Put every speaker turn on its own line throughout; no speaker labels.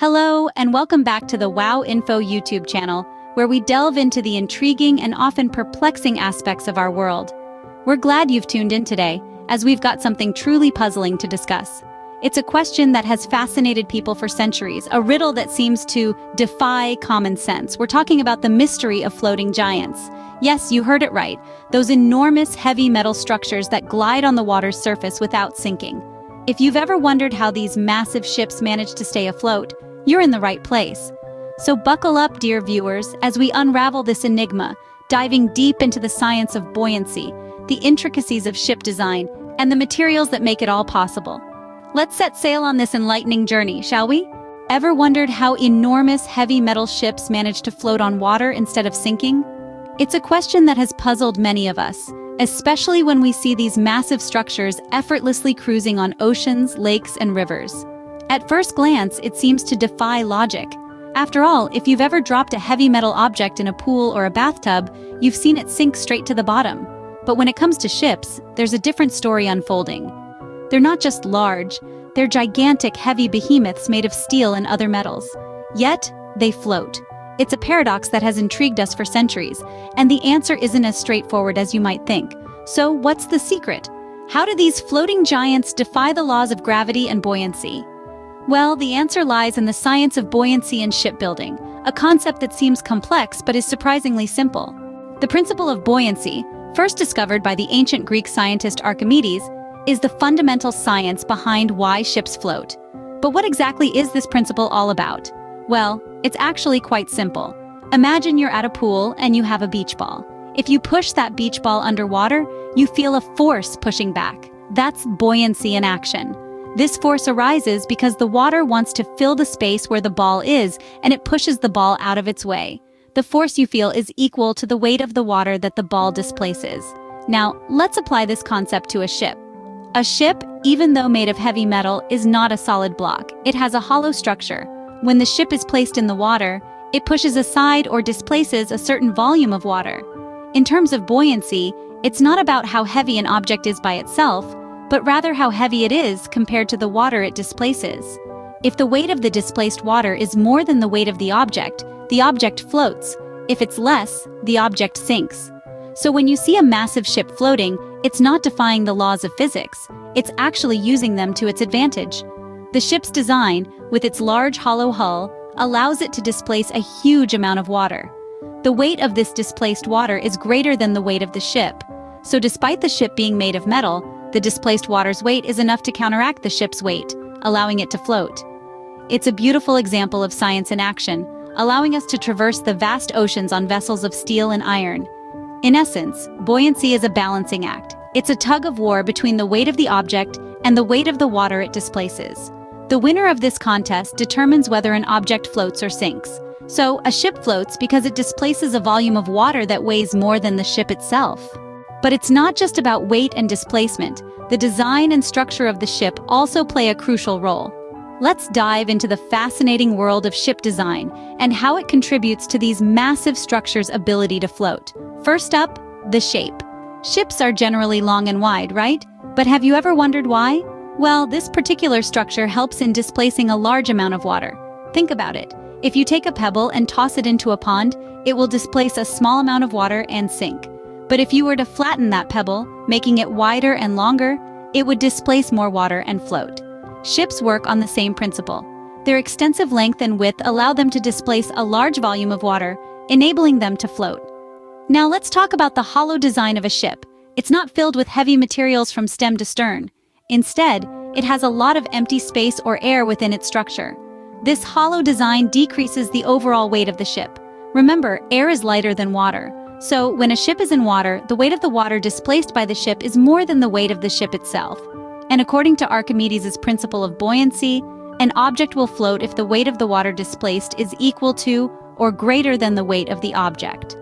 Hello, and welcome back to the Wow Info YouTube channel, where we delve into the intriguing and often perplexing aspects of our world. We're glad you've tuned in today, as we've got something truly puzzling to discuss. It's a question that has fascinated people for centuries, a riddle that seems to defy common sense. We're talking about the mystery of floating giants. Yes, you heard it right, those enormous heavy metal structures that glide on the water's surface without sinking. If you've ever wondered how these massive ships manage to stay afloat, you're in the right place. So buckle up, dear viewers, as we unravel this enigma, diving deep into the science of buoyancy, the intricacies of ship design, and the materials that make it all possible. Let's set sail on this enlightening journey, shall we? Ever wondered how enormous heavy metal ships manage to float on water instead of sinking? It's a question that has puzzled many of us, especially when we see these massive structures effortlessly cruising on oceans, lakes, and rivers. At first glance, it seems to defy logic. After all, if you've ever dropped a heavy metal object in a pool or a bathtub, you've seen it sink straight to the bottom. But when it comes to ships, there's a different story unfolding. They're not just large, they're gigantic, heavy behemoths made of steel and other metals. Yet, they float. It's a paradox that has intrigued us for centuries, and the answer isn't as straightforward as you might think. So, what's the secret? How do these floating giants defy the laws of gravity and buoyancy? Well, the answer lies in the science of buoyancy in shipbuilding, a concept that seems complex but is surprisingly simple. The principle of buoyancy, first discovered by the ancient Greek scientist Archimedes, is the fundamental science behind why ships float. But what exactly is this principle all about? Well, it's actually quite simple. Imagine you're at a pool and you have a beach ball. If you push that beach ball underwater, you feel a force pushing back. That's buoyancy in action. This force arises because the water wants to fill the space where the ball is, and it pushes the ball out of its way. The force you feel is equal to the weight of the water that the ball displaces. Now, let's apply this concept to a ship. A ship, even though made of heavy metal, is not a solid block. It has a hollow structure. When the ship is placed in the water, it pushes aside or displaces a certain volume of water. In terms of buoyancy, it's not about how heavy an object is by itself, but rather how heavy it is compared to the water it displaces. If the weight of the displaced water is more than the weight of the object floats. If it's less, the object sinks. So when you see a massive ship floating, it's not defying the laws of physics, it's actually using them to its advantage. The ship's design, with its large hollow hull, allows it to displace a huge amount of water. The weight of this displaced water is greater than the weight of the ship. So despite the ship being made of metal, the displaced water's weight is enough to counteract the ship's weight, allowing it to float. It's a beautiful example of science in action, allowing us to traverse the vast oceans on vessels of steel and iron. In essence, buoyancy is a balancing act. It's a tug-of-war between the weight of the object and the weight of the water it displaces. The winner of this contest determines whether an object floats or sinks. So, a ship floats because it displaces a volume of water that weighs more than the ship itself. But it's not just about weight and displacement. The design and structure of the ship also play a crucial role. Let's dive into the fascinating world of ship design and how it contributes to these massive structures' ability to float. First up, the shape. Ships are generally long and wide, right? But have you ever wondered why? Well, this particular structure helps in displacing a large amount of water. Think about it. If you take a pebble and toss it into a pond, it will displace a small amount of water and sink. But if you were to flatten that pebble, making it wider and longer, it would displace more water and float. Ships work on the same principle. Their extensive length and width allow them to displace a large volume of water, enabling them to float. Now let's talk about the hollow design of a ship. It's not filled with heavy materials from stem to stern. Instead, it has a lot of empty space or air within its structure. This hollow design decreases the overall weight of the ship. Remember, air is lighter than water. So, when a ship is in water, the weight of the water displaced by the ship is more than the weight of the ship itself. And according to Archimedes' principle of buoyancy, an object will float if the weight of the water displaced is equal to or greater than the weight of the object.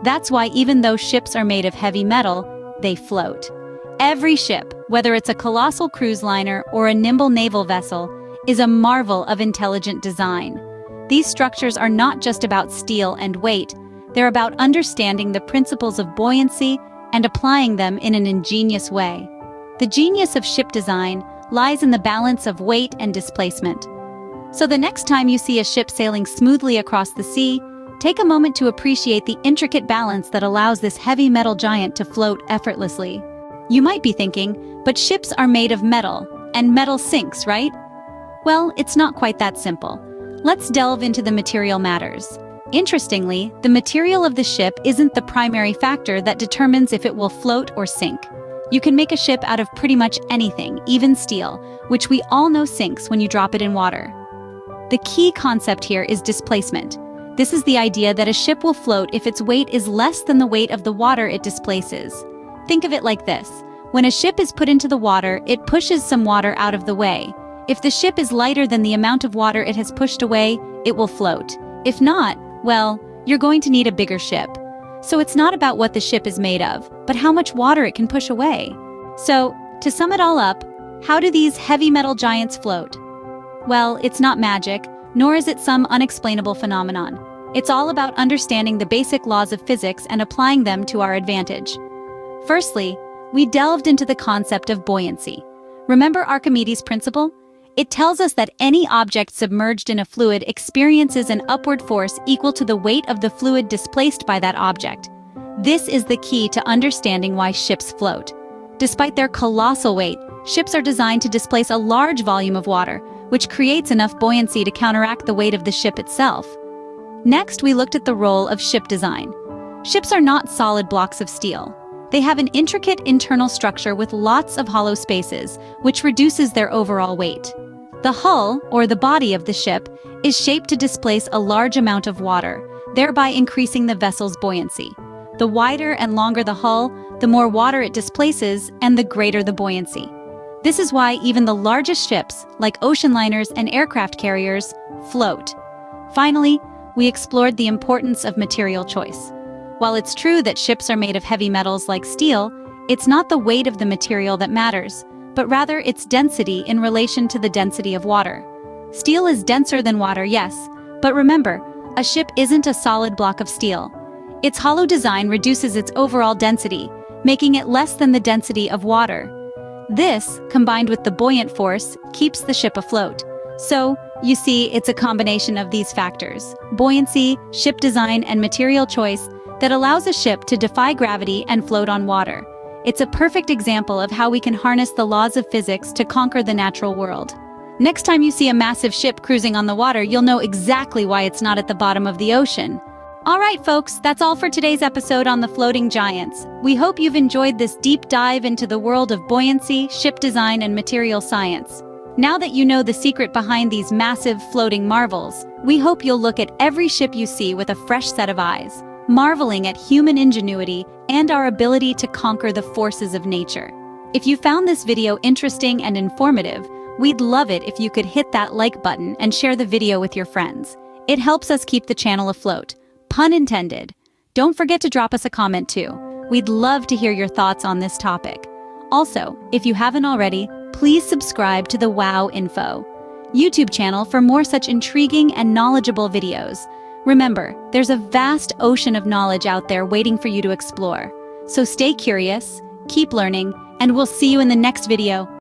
That's why even though ships are made of heavy metal, they float. Every ship, whether it's a colossal cruise liner or a nimble naval vessel, is a marvel of intelligent design. These structures are not just about steel and weight. They're about understanding the principles of buoyancy and applying them in an ingenious way. The genius of ship design lies in the balance of weight and displacement. So the next time you see a ship sailing smoothly across the sea, take a moment to appreciate the intricate balance that allows this heavy metal giant to float effortlessly. You might be thinking, but ships are made of metal, and metal sinks, right? Well, it's not quite that simple. Let's delve into the material matters. Interestingly, the material of the ship isn't the primary factor that determines if it will float or sink. You can make a ship out of pretty much anything, even steel, which we all know sinks when you drop it in water. The key concept here is displacement. This is the idea that a ship will float if its weight is less than the weight of the water it displaces. Think of it like this. When a ship is put into the water, it pushes some water out of the way. If the ship is lighter than the amount of water it has pushed away, it will float. If not, well, you're going to need a bigger ship. So it's not about what the ship is made of, but how much water it can push away. So, to sum it all up, how do these heavy metal giants float? Well, it's not magic, nor is it some unexplainable phenomenon. It's all about understanding the basic laws of physics and applying them to our advantage. Firstly, we delved into the concept of buoyancy. Remember Archimedes' principle? It tells us that any object submerged in a fluid experiences an upward force equal to the weight of the fluid displaced by that object. This is the key to understanding why ships float. Despite their colossal weight, ships are designed to displace a large volume of water, which creates enough buoyancy to counteract the weight of the ship itself. Next, we looked at the role of ship design. Ships are not solid blocks of steel. They have an intricate internal structure with lots of hollow spaces, which reduces their overall weight. The hull, or the body of the ship, is shaped to displace a large amount of water, thereby increasing the vessel's buoyancy. The wider and longer the hull, the more water it displaces, and the greater the buoyancy. This is why even the largest ships, like ocean liners and aircraft carriers, float. Finally, we explored the importance of material choice. While it's true that ships are made of heavy metals like steel, it's not the weight of the material that matters, but rather its density in relation to the density of water. Steel is denser than water, yes, but remember, a ship isn't a solid block of steel. Its hollow design reduces its overall density, making it less than the density of water. This, combined with the buoyant force, keeps the ship afloat. So, you see, it's a combination of these factors, buoyancy, ship design, and material choice, that allows a ship to defy gravity and float on water. It's a perfect example of how we can harness the laws of physics to conquer the natural world. Next time you see a massive ship cruising on the water, you'll know exactly why it's not at the bottom of the ocean. Alright folks, that's all for today's episode on the floating giants. We hope you've enjoyed this deep dive into the world of buoyancy, ship design, and material science. Now that you know the secret behind these massive floating marvels, we hope you'll look at every ship you see with a fresh set of eyes, marveling at human ingenuity and our ability to conquer the forces of nature. If you found this video interesting and informative, we'd love it if you could hit that like button and share the video with your friends. It helps us keep the channel afloat. Pun intended. Don't forget to drop us a comment too. We'd love to hear your thoughts on this topic. Also, if you haven't already, please subscribe to the Wow Info YouTube channel for more such intriguing and knowledgeable videos. Remember, there's a vast ocean of knowledge out there waiting for you to explore. So stay curious, keep learning, and we'll see you in the next video.